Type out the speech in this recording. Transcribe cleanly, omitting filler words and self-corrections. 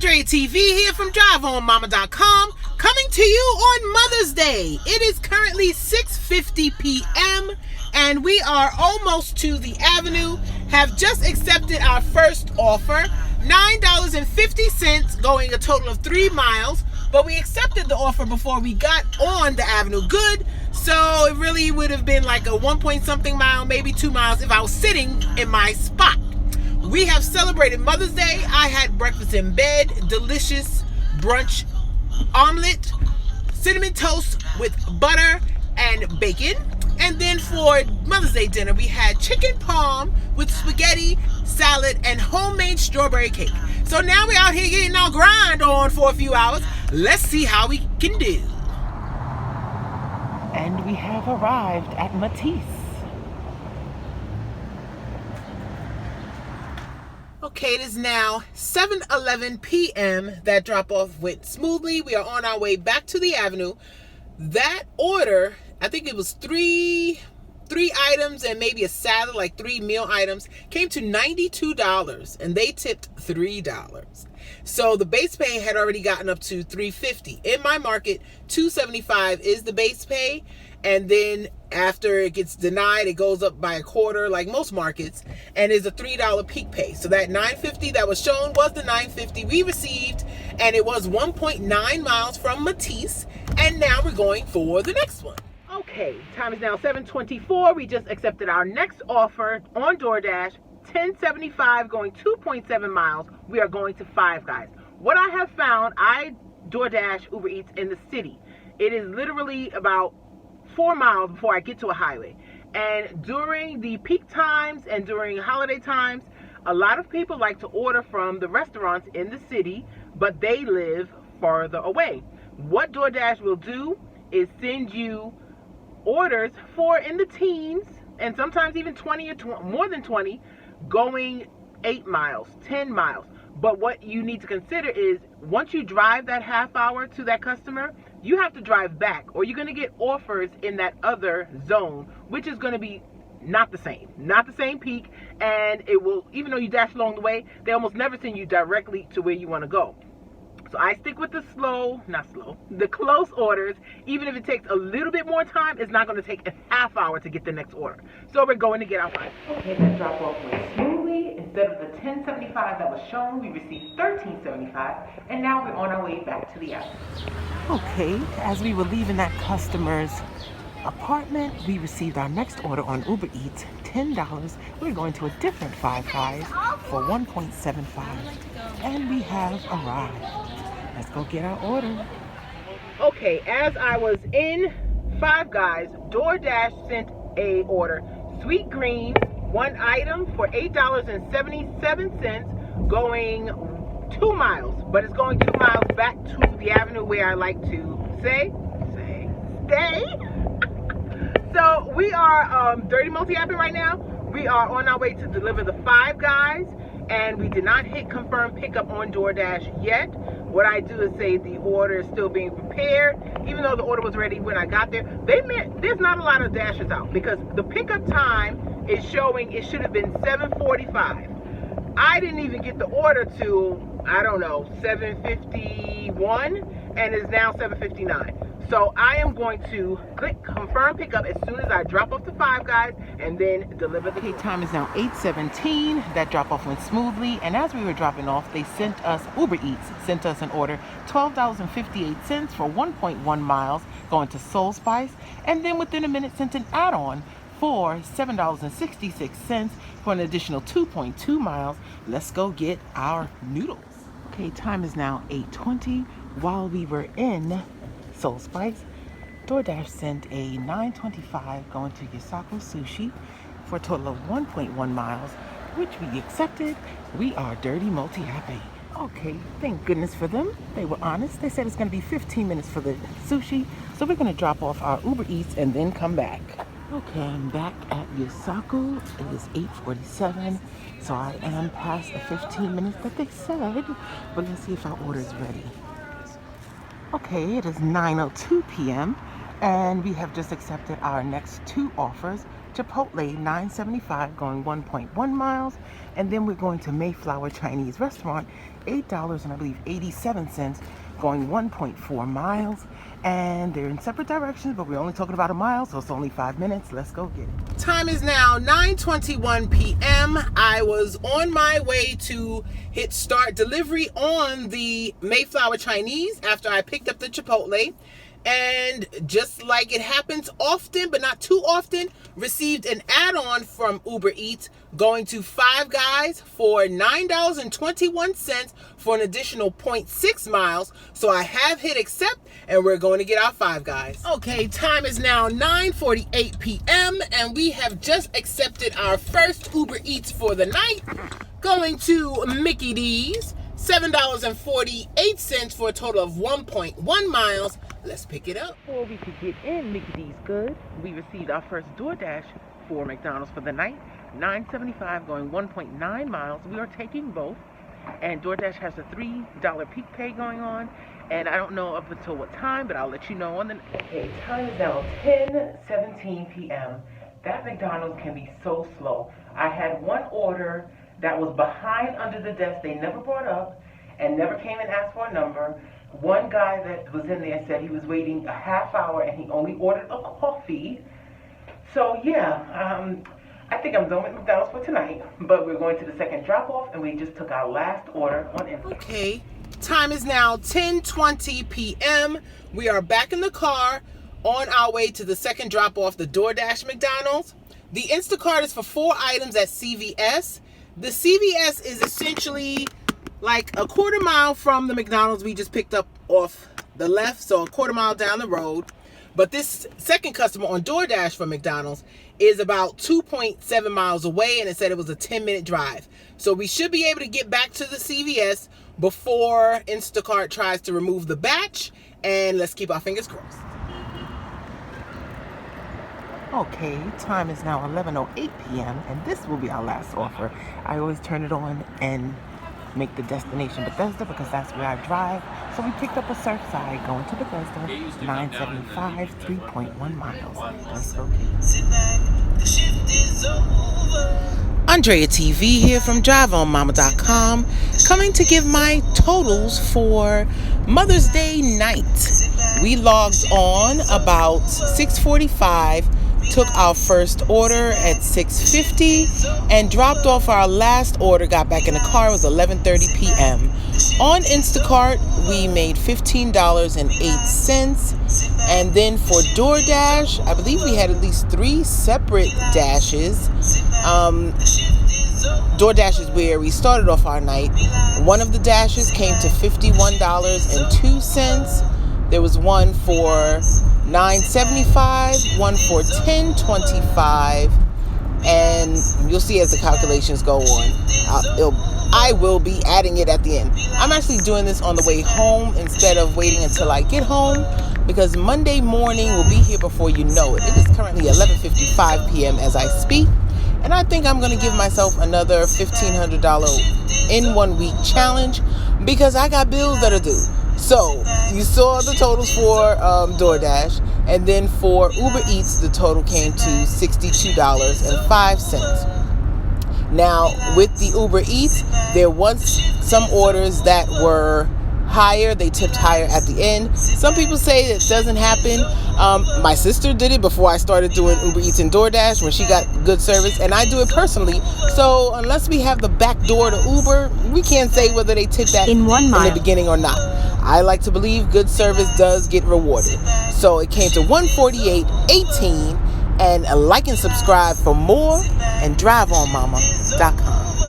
Andre TV here from DriveOnMama.com, coming to you on Mother's Day. It is currently 6:50 p.m. and we are almost to the Avenue. Have just accepted our first offer, $9.50, going a total of 3 miles. But we accepted the offer before we got on the Avenue Good, so it really would have been like a 1-point-something mile, maybe 2 miles if I was sitting in my spot. We have celebrated Mother's Day. I had breakfast in bed, delicious brunch omelet, cinnamon toast with butter and bacon. And then for Mother's Day dinner, we had chicken parm with spaghetti, salad, and homemade strawberry cake. So now we're out here getting our grind on for a few hours. Let's see how we can do. And we have arrived at Matisse. Okay, it is now 7:11 p.m. That drop-off went smoothly. We are on our way back to the Avenue. That order, I think it was three items and maybe a salad, like 3 meal items, came to $92, and they tipped $3. So the base pay had already gotten up to $3.50. In my market, $2.75 is the base pay, and then after it gets denied, it goes up by a quarter, like most markets, and is a $3 peak pay. So that $9.50 that was shown was the $9.50 we received, and it was 1.9 miles from Matisse, and now we're going for the next one. Okay, time is now 7:24. We just accepted our next offer on DoorDash, $10.75, going 2.7 miles. We are going to Five Guys. What I have found, I DoorDash Uber Eats in the city. It is literally about 4 miles before I get to a highway. And during the peak times and during holiday times, a lot of people like to order from the restaurants in the city, but they live farther away. What DoorDash will do is send you orders for in the teens, and sometimes even 20 or more than 20, going 8 miles, 10 miles. But what you need to consider is once you drive that half hour to that customer, you have to drive back, or you're going to get offers in that other zone, which is going to be not the same peak, and it will, even though you dash along the way, they almost never send you directly to where you want to go. So I stick with the the close orders. Even if it takes a little bit more time, it's not going to take a half hour to get the next order. So we're going to get our five. Okay, that drop off went smoothly. Instead of the $10.75 that was shown, we received $13.75, and now we're on our way back to the app. Okay, as we were leaving that customer's apartment, we received our next order on Uber Eats, $10. We're going to a different Five Guys for $1.75, and we have arrived. Let's go get our order. Okay, as I was in Five Guys, DoorDash sent a order, sweet green, 1 item for $8.77, going 2 miles, but it's going 2 miles back to the Avenue where I like to stay. So we are Dirty Multi-Apping right now. We are on our way to deliver the Five Guys, and we did not hit confirm pickup on DoorDash yet. What I do is say the order is still being prepared, even though the order was ready when I got there. There's not a lot of dashers out because the pickup time is showing it should have been 7:45. I didn't even get the order to, I don't know, 7:51, and it's now 7:59. So I am going to click confirm pickup as soon as I drop off the Five Guys and then deliver the. Okay, time is now 8:17. That drop off went smoothly, and as we were dropping off, they sent us, Uber Eats sent us an order, $12.58 for 1.1 miles going to Soul Spice, and then within a minute sent an add-on for $7.66 for an additional 2.2 miles. Let's go get our noodles. Okay, time is now 8:20. While we were in Soul Spice, DoorDash sent a $9.25 going to Yasako Sushi for a total of 1.1 miles, which we accepted. We are Dirty Multi-Happy. Okay, thank goodness for them. They were honest. They said it's going to be 15 minutes for the sushi, so we're going to drop off our Uber Eats and then come back. Okay, I'm back at Yasako. It is 8:47, so I am past the 15 minutes that they said, but let's see if our order is ready. Okay, it is 9:02 p.m. and we have just accepted our next 2 offers. Chipotle, $9.75, going 1.1 miles. And then we're going to Mayflower Chinese Restaurant, $8 and I believe 87 cents, going 1.4 miles. And they're in separate directions, but we're only talking about a mile, so it's only 5 minutes. Let's go get it. Time is now 9:21 p.m. I was on my way to hit start delivery on the Mayflower Chinese after I picked up the Chipotle. And just like it happens often, but not too often, received an add-on from Uber Eats going to Five Guys for $9.21 for an additional 0.6 miles. So I have hit accept and we're going to get our Five Guys. Okay, time is now 9:48 p.m. and we have just accepted our first Uber Eats for the night, going to Mickey D's, $7.48 for a total of 1.1 miles. Let's pick it up. Before we could get in Mickey D's good, we received our first Doordash for McDonald's for the night, $9.75, going 1.9 miles. We are taking both, and Doordash has a $3 peak pay going on, and I don't know up until what time, but I'll let you know on the... Okay, time is now 10:17 p.m. That McDonald's can be so slow. I had one order that was behind under the desk. They never brought up and never came and asked for a number. One guy that was in there said he was waiting a half hour and he only ordered a coffee. So yeah, I think I'm done with McDonald's for tonight, but we're going to the second drop off and we just took our last order on Instacart. Okay, time is now 10:20 p.m. We are back in the car on our way to the second drop off, the Doordash McDonald's. The Instacart is for 4 items at CVS. The CVS is essentially like a quarter mile from the McDonald's we just picked up off the left, so a quarter mile down the road. But this second customer on Doordash for McDonald's is about 2.7 miles away, and it said it was a 10-minute drive. So we should be able to get back to the CVS before Instacart tries to remove the batch, and let's keep our fingers crossed. Okay, time is now 11:08 p.m. and this will be our last offer. I always turn it on and make the destination Bethesda because that's where I drive. So we picked up a Surfside going to Bethesda, $9.75, 3.1 miles. Let's go get it. Andrea TV here from DriveOnMama.com, coming to give my totals for Mother's Day night. We logged on about 6:45. Took our first order at 6:50 and dropped off our last order, got back in the car. It was 11:30 p.m. On Instacart, we made $15.08. And then for Doordash, I believe we had at least 3 separate dashes. Doordash is where we started off our night. One of the dashes came to $51.02. There was one for $9.75, one for $10.25, and you'll see as the calculations go on. I will be adding it at the end. I'm actually doing this on the way home instead of waiting until I get home, because Monday morning will be here before you know it. It is currently 11:55 p.m. as I speak, and I think I'm going to give myself another $1,500 in 1 week challenge because I got bills that are due. So, you saw the totals for Doordash, and then for Uber Eats, the total came to $62.05. Now, with the Uber Eats, there was some orders that were higher. They tipped higher at the end. Some people say it doesn't happen. My sister did it before I started doing Uber Eats and Doordash when she got good service, and I do it personally. So unless we have the back door to Uber, we can't say whether they tip that in the beginning or not. I like to believe good service does get rewarded. So it came to $148.18, and like and subscribe for more, and DriveOnMama.com.